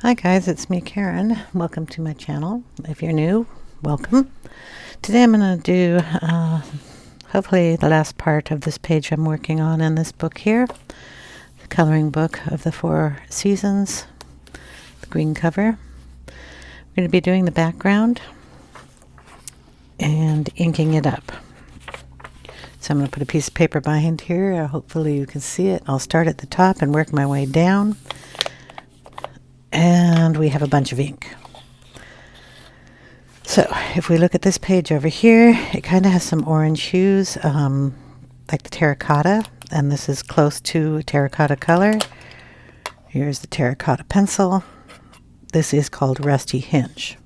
Hi guys, it's me Karen. Welcome to my channel. If you're new, welcome. Today I'm going to do hopefully the last part of this page I'm working on in this book here. The coloring book of the 4 seasons. The green cover. We're going to be doing the background and inking it up. So I'm going to put a piece of paper behind here. Hopefully you can see it. I'll start at the top and work my way down. And we have a bunch of ink. So if we look at this page over here, it kind of has some orange hues, like the terracotta, and this is close to a terracotta color. Here's the terracotta pencil. This is called Rusty Hinge.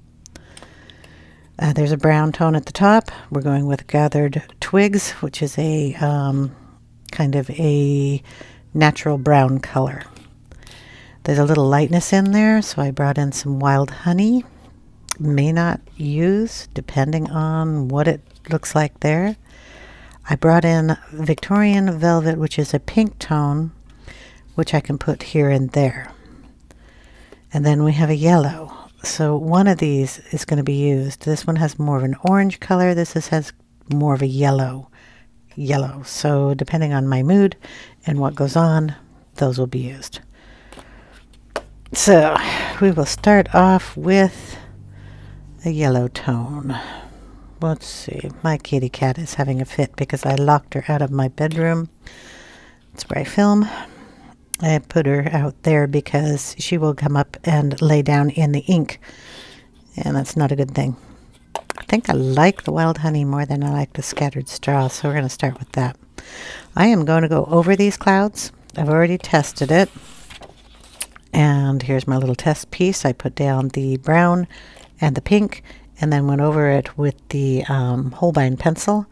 There's a brown tone at the top. We're going with gathered twigs, which is a kind of a natural brown color. There's a little lightness in there, so I brought in some wild honey. May not use, depending on what it looks like there. I brought in Victorian velvet, which is a pink tone, which I can put here and there. And then we have a yellow. So one of these is going to be used. This one has more of an orange color. This has more of a yellow. So depending on my mood and what goes on, those will be used. So we will start off with a yellow tone. Let's see. My kitty cat is having a fit because I locked her out of my bedroom. That's where I film. I put her out there because she will come up and lay down in the ink. And that's not a good thing. I think I like the wild honey more than I like the scattered straw. So we're going to start with that. I am going to go over these clouds. I've already tested it. And here's my little test piece. I put down the brown and the pink and then went over it with the Holbein pencil.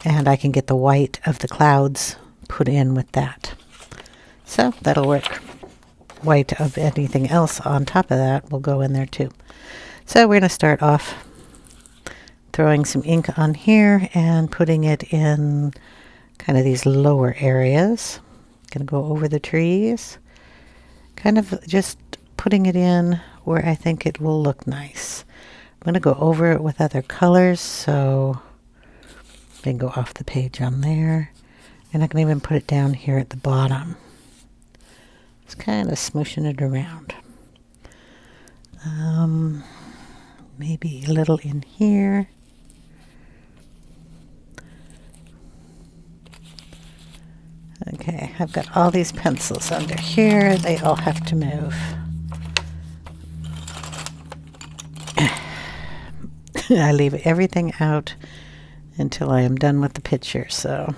And I can get the white of the clouds put in with that. So that'll work. White of anything else on top of that will go in there too. So we're going to start off throwing some ink on here and putting it in kind of these lower areas. Going to go over the trees. Kind of just putting it in where I think it will look nice. I'm going to go over it with other colors, so I can go off the page on there. And I can even put it down here at the bottom. Just kind of smooshing it around. Maybe a little in here. Okay, I've got all these pencils under here. They all have to move. I leave everything out until I am done with the picture. So,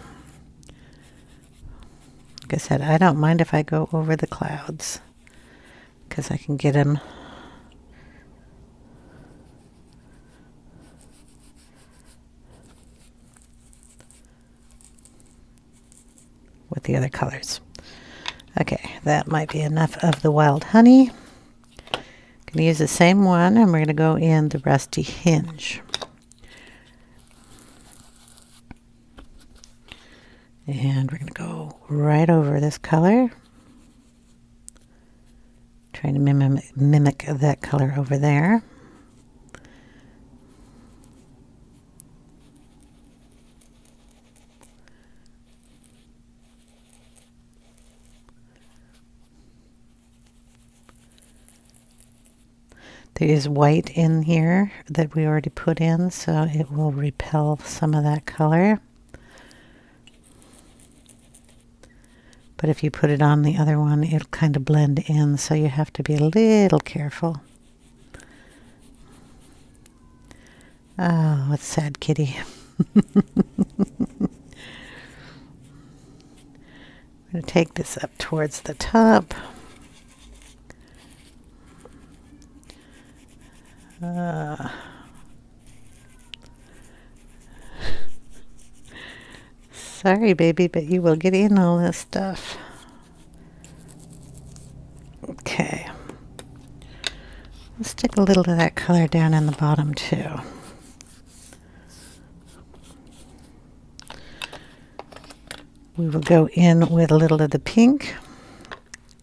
like I said, I don't mind if I go over the clouds because I can get them with the other colors. Okay, that might be enough of the wild honey. Going to use the same one, and we're going to go in the rusty hinge. And we're going to go right over this color. Trying to mimic that color over there. There is white in here that we already put in, so it will repel some of that color. But if you put it on the other one, it'll kind of blend in, so you have to be a little careful. Oh, what's sad kitty. I'm going to take this up towards the top. Sorry, baby, but you will get in all this stuff. Okay. Let's stick a little of that color down in the bottom, too. We will go in with a little of the pink.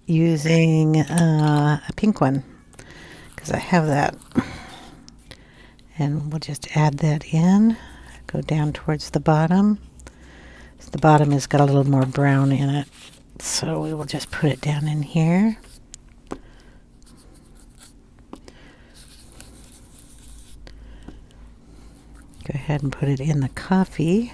using a pink one because I have that. And we'll just add that in. Go down towards the bottom. So the bottom has got a little more brown in it. So we will just put it down in here. Go ahead and put it in the coffee.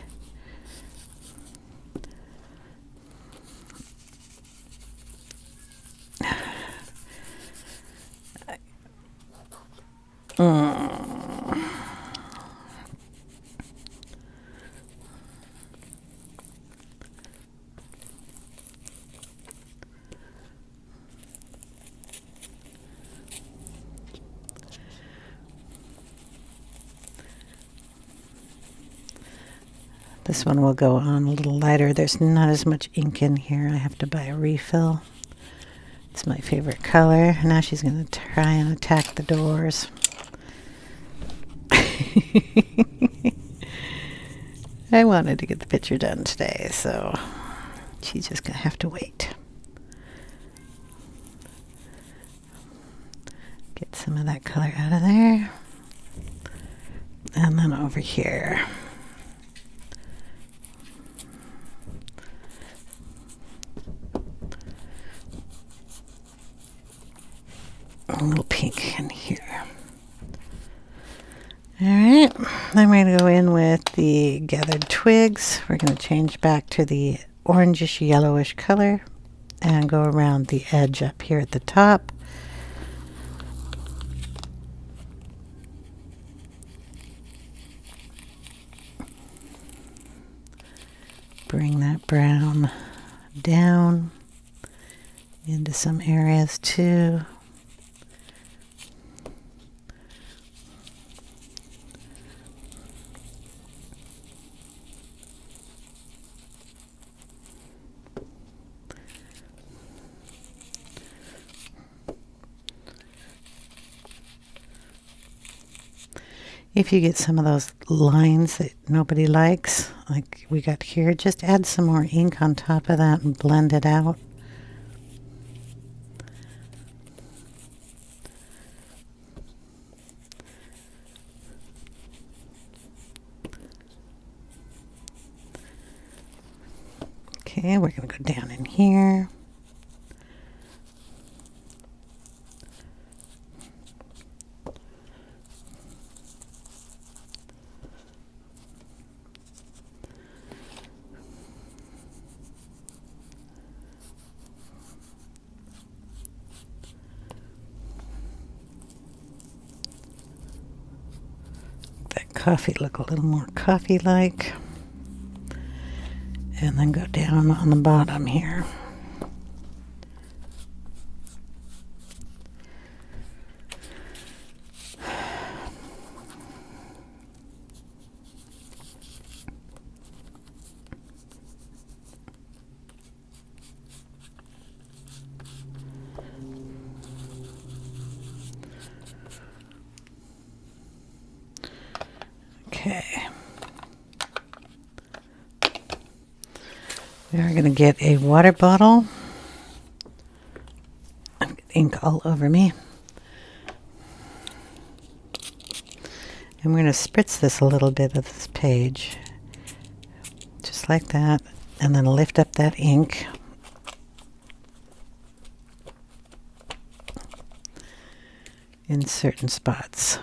This one will go on a little lighter. There's not as much ink in here. I have to buy a refill. It's my favorite color. Now she's going to try and attack the doors. I wanted to get the picture done today, so she's just going to have to wait. Get some of that color out of there. And then over here. A little pink in here. Alright, then we're going to go in with the gathered twigs. We're going to change back to the orangish yellowish color and go around the edge up here at the top. Bring that brown down into some areas too. If you get some of those lines that nobody likes, like we got here, just add some more ink on top of that and blend it out. Okay, we're going to go down in here. Coffee look a little more coffee-like, and then go down on the bottom here. Okay. We are going to get a water bottle. I've got ink all over me. And we're going to spritz this a little bit of this page. Just like that. And then lift up that ink. In certain spots.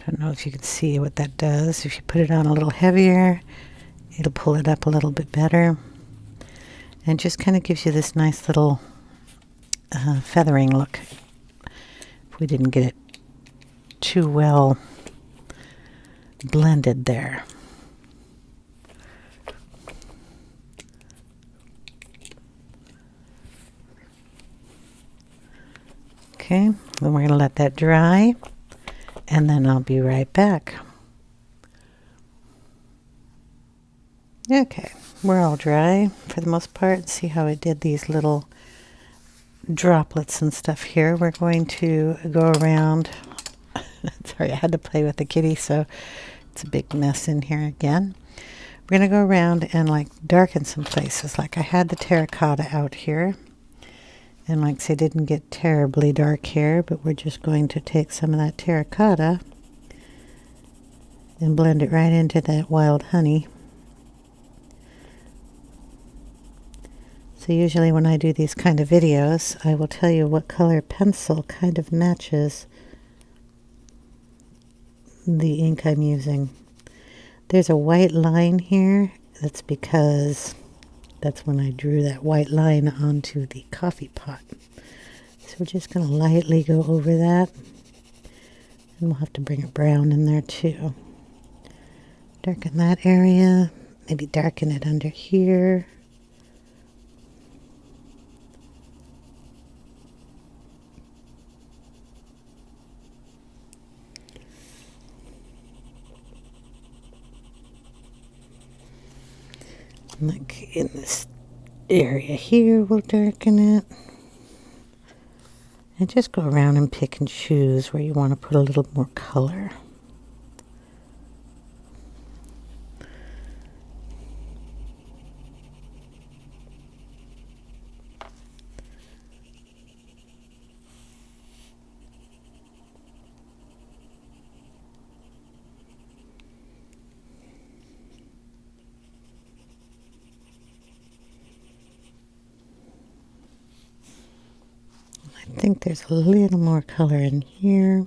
I don't know if you can see what that does. If you put it on a little heavier, it'll pull it up a little bit better. And just kind of gives you this nice little feathering look. If we didn't get it too well blended there. Okay, then we're going to let that dry. And then I'll be right back. Okay, we're all dry for the most part. See how I did these little droplets and stuff here. We're going to go around. Sorry, I had to play with the kitty, so it's a big mess in here again. We're going to go around and like darken some places. Like I had the terracotta out here. And like I say, didn't get terribly dark here, but we're just going to take some of that terracotta and blend it right into that wild honey. So usually when I do these kind of videos, I will tell you what color pencil kind of matches the ink I'm using. There's a white line here. That's because that's when I drew that white line onto the coffee pot. So we're just going to lightly go over that. And we'll have to bring a brown in there too. Darken that area. Maybe darken it under here. Like in this area here, we'll darken it. And just go around and pick and choose where you want to put a little more color. I think there's a little more color in here.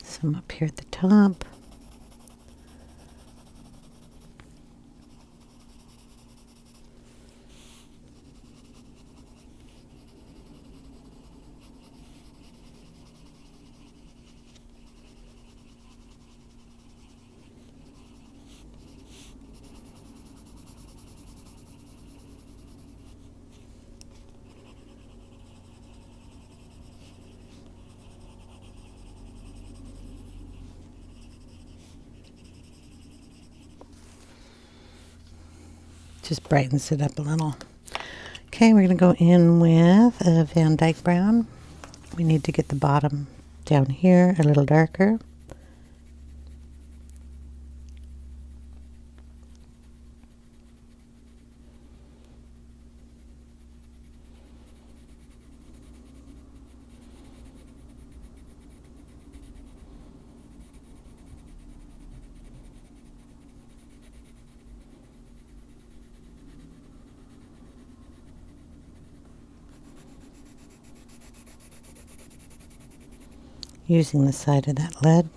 Some up here at the top. Just brightens it up a little. Okay, we're going to go in with a Van-Dyck-Brown. We need to get the bottom down here a little darker. Using the side of that lead.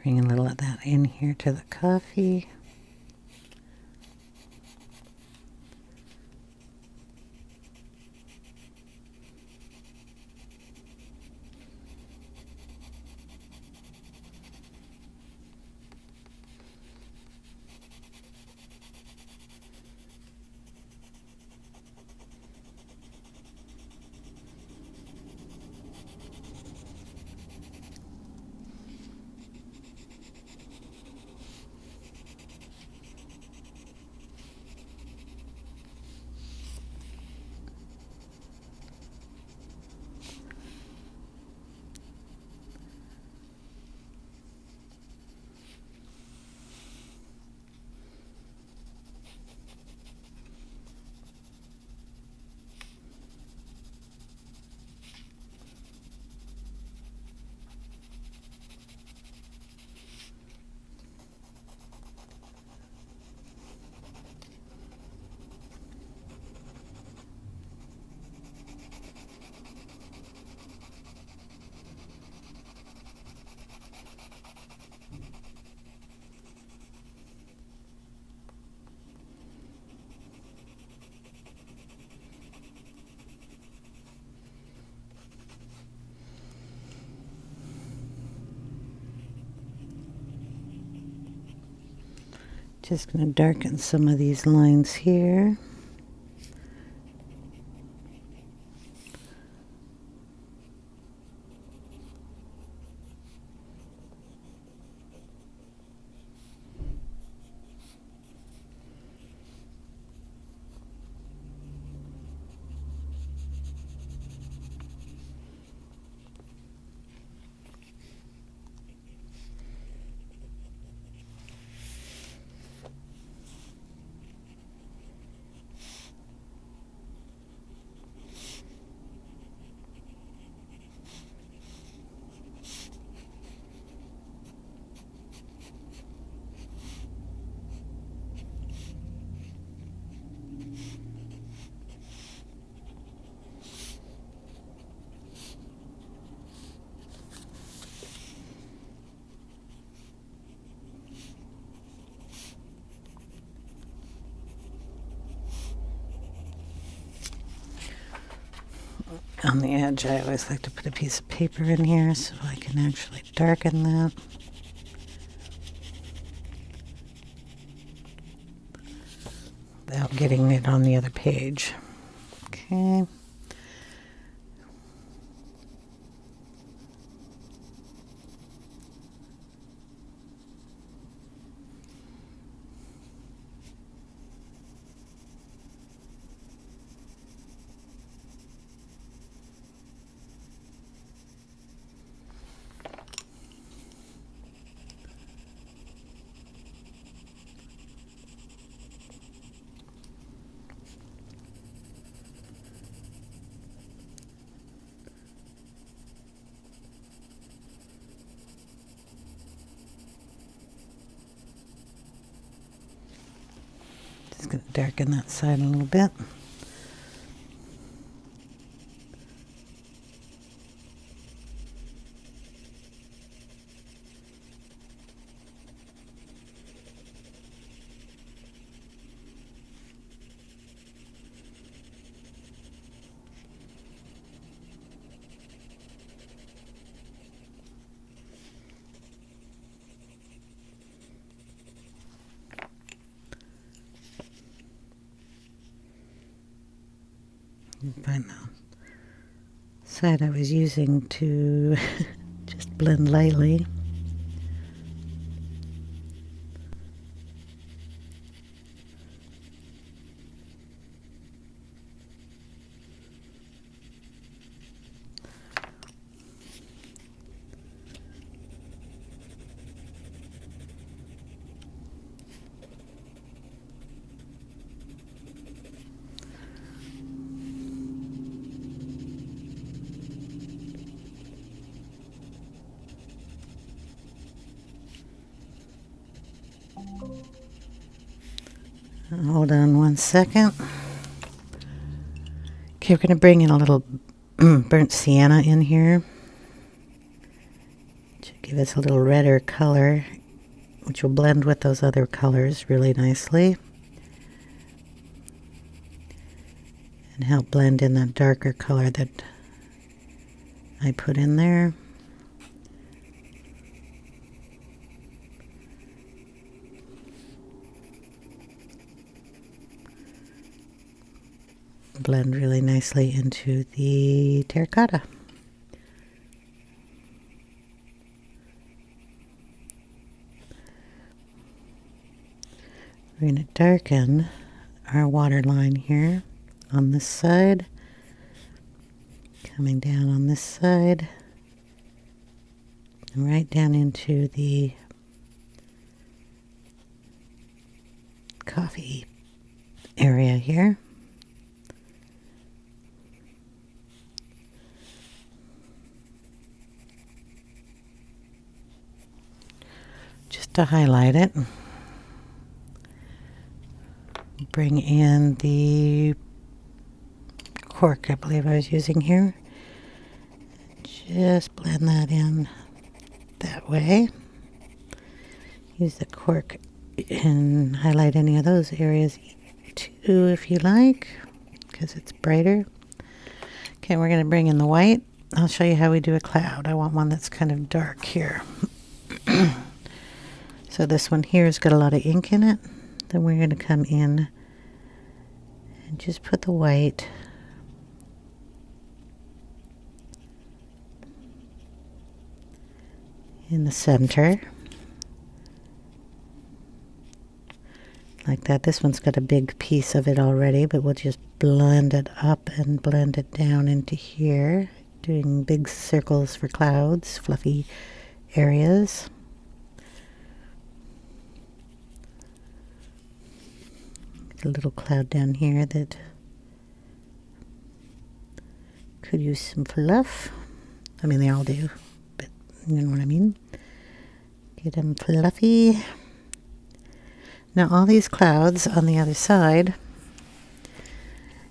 Bring a little of that in here to the coffee. Just going to darken some of these lines here. On the edge, I always like to put a piece of paper in here so I can actually darken that. Without getting it on the other page. Okay. Just going to darken that side a little bit. Find the side I was using to just blend lightly. Hold on one second. Okay, we're going to bring in a little burnt sienna in here to give us a little redder color, which will blend with those other colors really nicely and help blend in that darker color that I put in there. Blend really nicely into the terracotta. We're going to darken our water line here on this side, coming down on this side, and right down into the coffee area here. Just to highlight it. Bring in the cork I believe I was using here. Just blend that in that way. Use the cork and highlight any of those areas too if you like, because it's brighter. Okay, we're going to bring in the white. I'll show you how we do a cloud. I want one that's kind of dark here. So this one here has got a lot of ink in it. Then we're going to come in and just put the white in the center. Like that. This one's got a big piece of it already, but we'll just blend it up and blend it down into here, doing big circles for clouds, fluffy areas. A little cloud down here that could use some fluff. I mean, they all do, but you know what I mean. Get them fluffy. Now all these clouds on the other side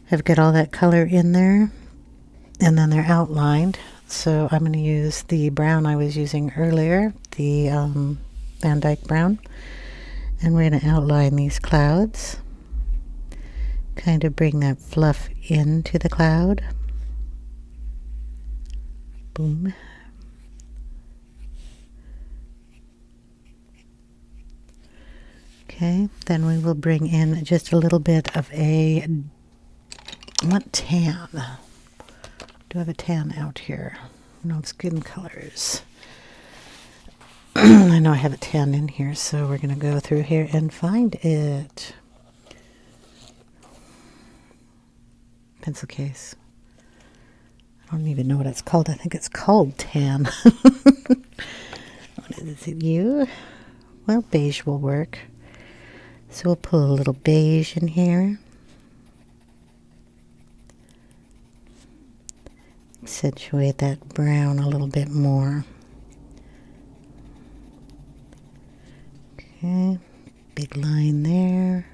have got all that color in there, and then they're outlined. So I'm going to use the brown I was using earlier, the Van-Dyck-Brown, and we're going to outline these clouds. Kind of bring that fluff into the cloud. Boom. Okay, then we will bring in just a little bit of a, I want tan. Do I have a tan out here? No skin colors. I know I have a tan in here, so we're going to go through here and find it. Pencil case. I don't even know what it's called. I think it's called tan. What is it, you? Well, beige will work. So we'll pull a little beige in here. Accentuate that brown a little bit more. Okay, big line there.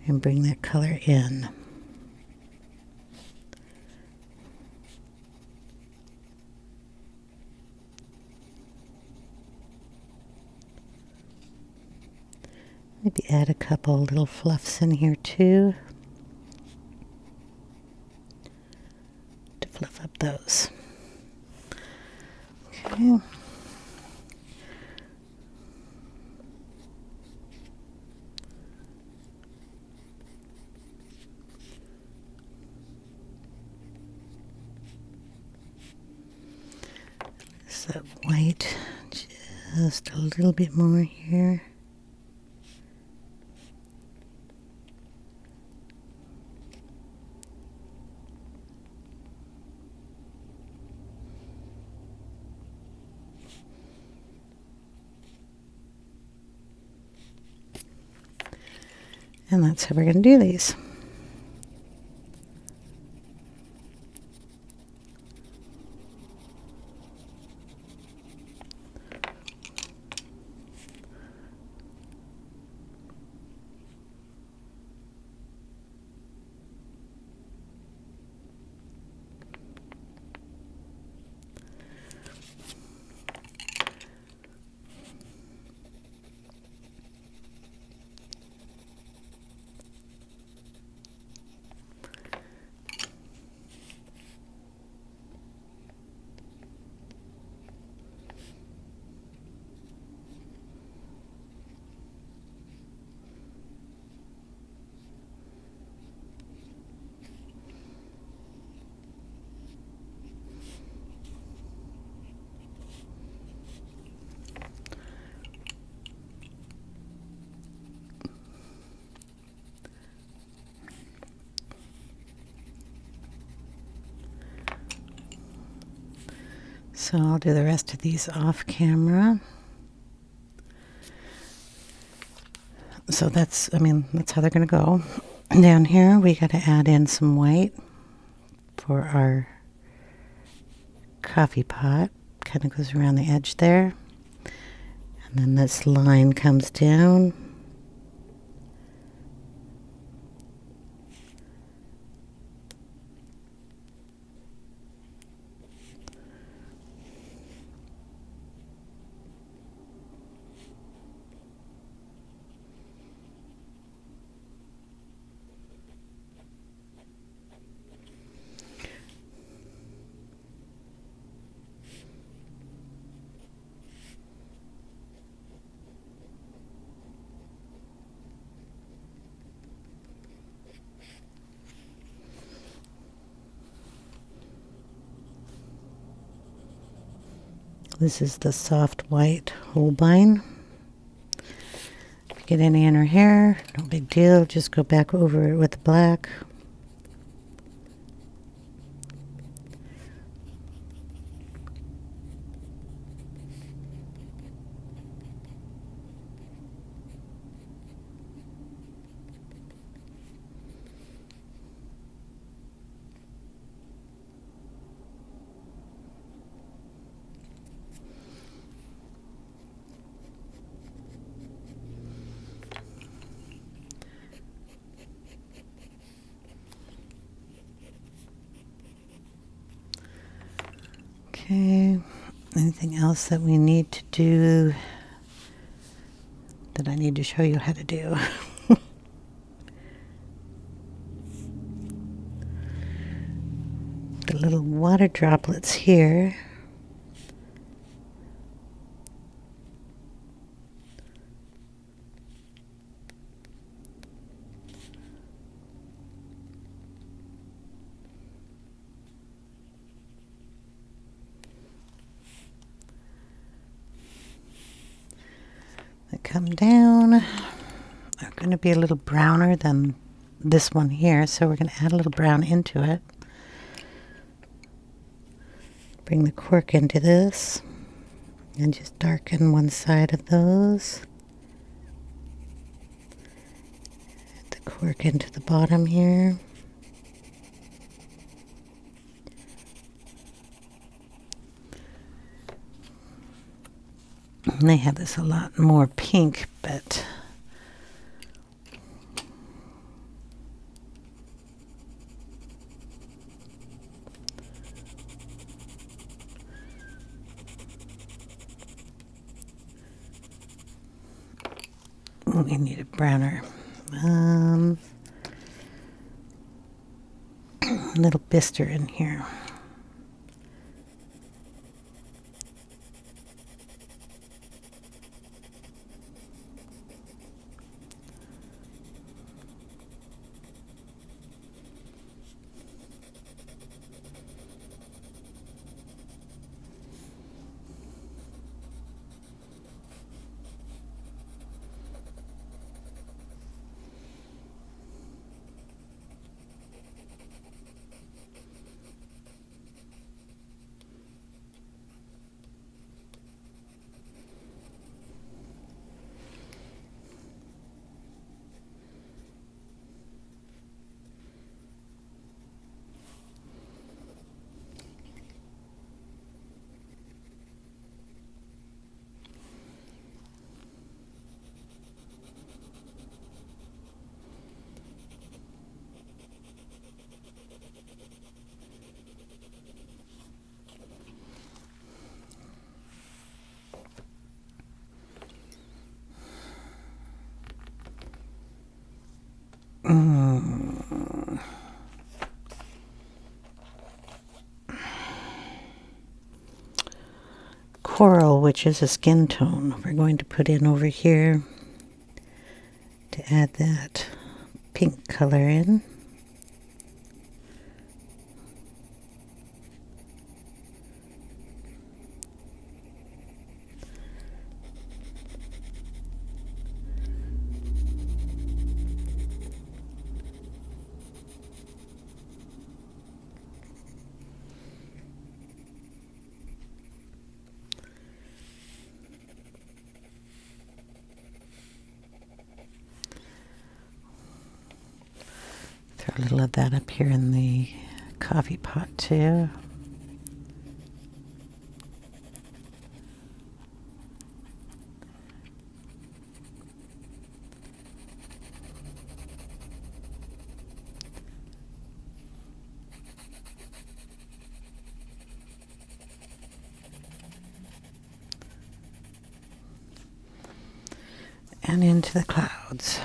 And bring that color in. Maybe add a couple little fluffs in here too, to fluff up those. Okay. So that white, just a little bit more here. And that's how we're going to do these. So I'll do the rest of these off camera. So that's how they're going to go. Down here we got to add in some white for our coffee pot. Kind of goes around the edge there. And then this line comes down. This is the soft white Holbein. If you get any in her hair, no big deal. Just go back over it with the black. Okay, anything else that we need to do that I need to show you how to do? The little water droplets here. Come down. They're going to be a little browner than this one here, so we're going to add a little brown into it. Bring the cork into this and just darken one side of those. Add the cork into the bottom here. And they have this a lot more pink, but we need a browner. Little bister in here. Coral, which is a skin tone, we're going to put in over here to add that pink color in. Put a little of that up here in the coffee pot too. And into the clouds.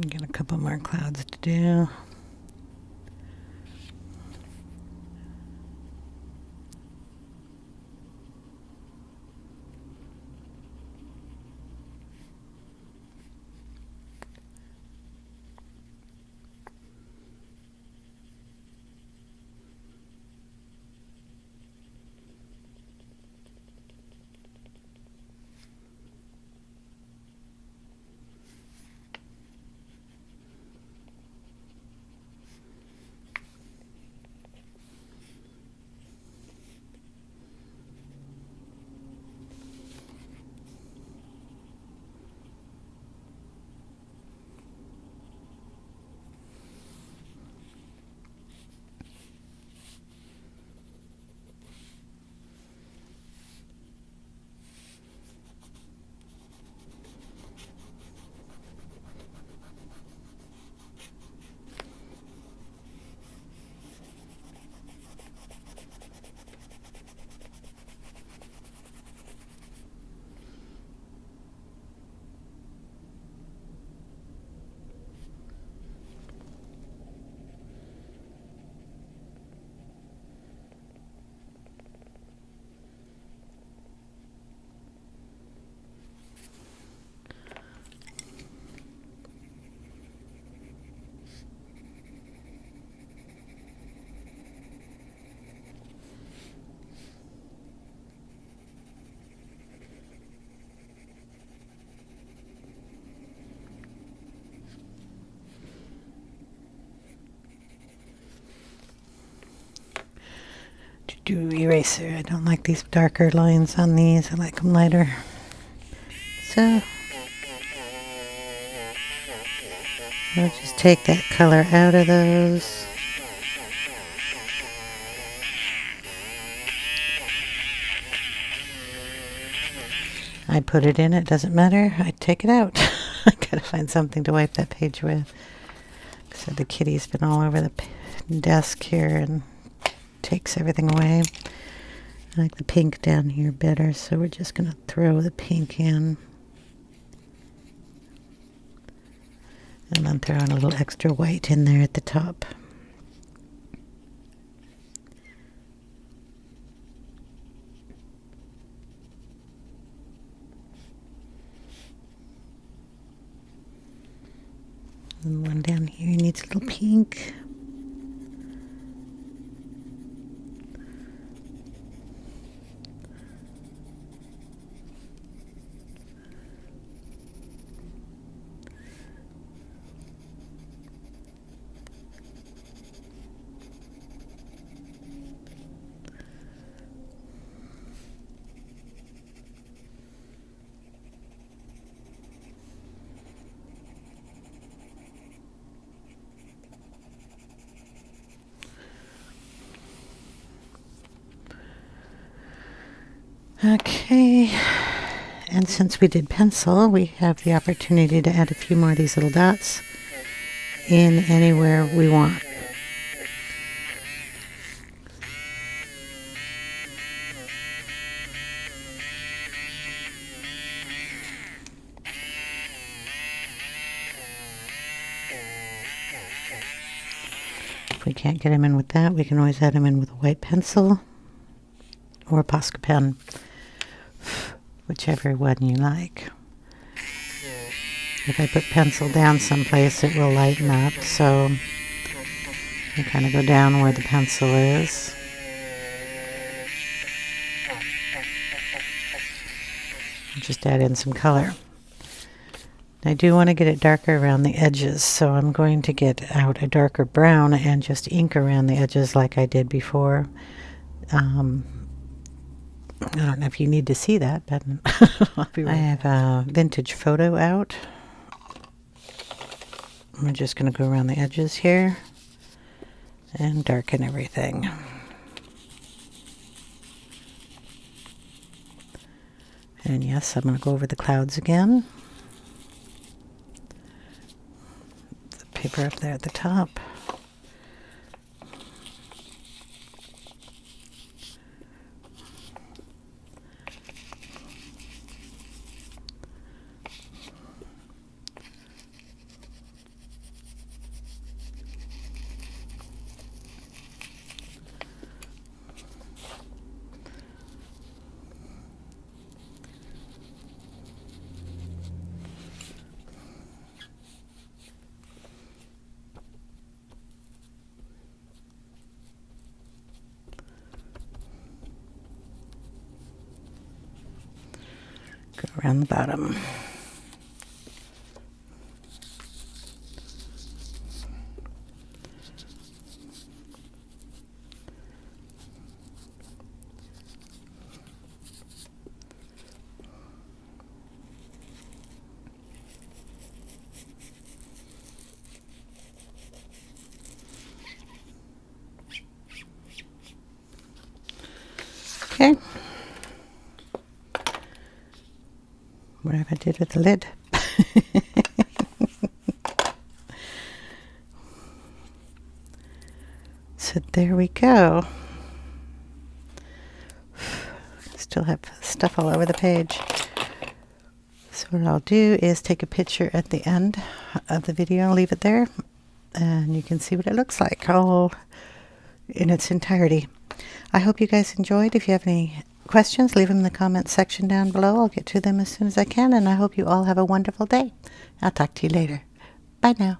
Got a couple more clouds to do. eraser. I don't like these darker lines on these. I like them lighter. So I'll just take that color out of those. I put it in, it doesn't matter. I take it out. I gotta find something to wipe that page with. So the kitty's been all over the desk here and takes everything away. I like the pink down here better, so we're just gonna throw the pink in. And then throw in a little extra white in there at the top. And one down here needs a little pink. Okay, and since we did pencil, we have the opportunity to add a few more of these little dots in anywhere we want. If we can't get them in with that, we can always add them in with a white pencil or a Posca pen, whichever one you like. If I put pencil down someplace, it will lighten up, so I kind of go down where the pencil is. Just add in some color. I do want to get it darker around the edges, so I'm going to get out a darker brown and just ink around the edges like I did before. I don't know if you need to see that, but I have a vintage photo out. I'm just going to go around the edges here and darken everything. And yes, I'm going to go over the clouds again. The paper up there at the top. Go around the bottom. Okay. Whatever I did with the lid. So there we go. Still have stuff all over the page. So what I'll do is take a picture at the end of the video, leave it there, and you can see what it looks like all in its entirety. I hope you guys enjoyed. If you have any questions, leave them in the comments section down below. I'll get to them as soon as I can, and I hope you all have a wonderful day. I'll talk to you later. Bye now.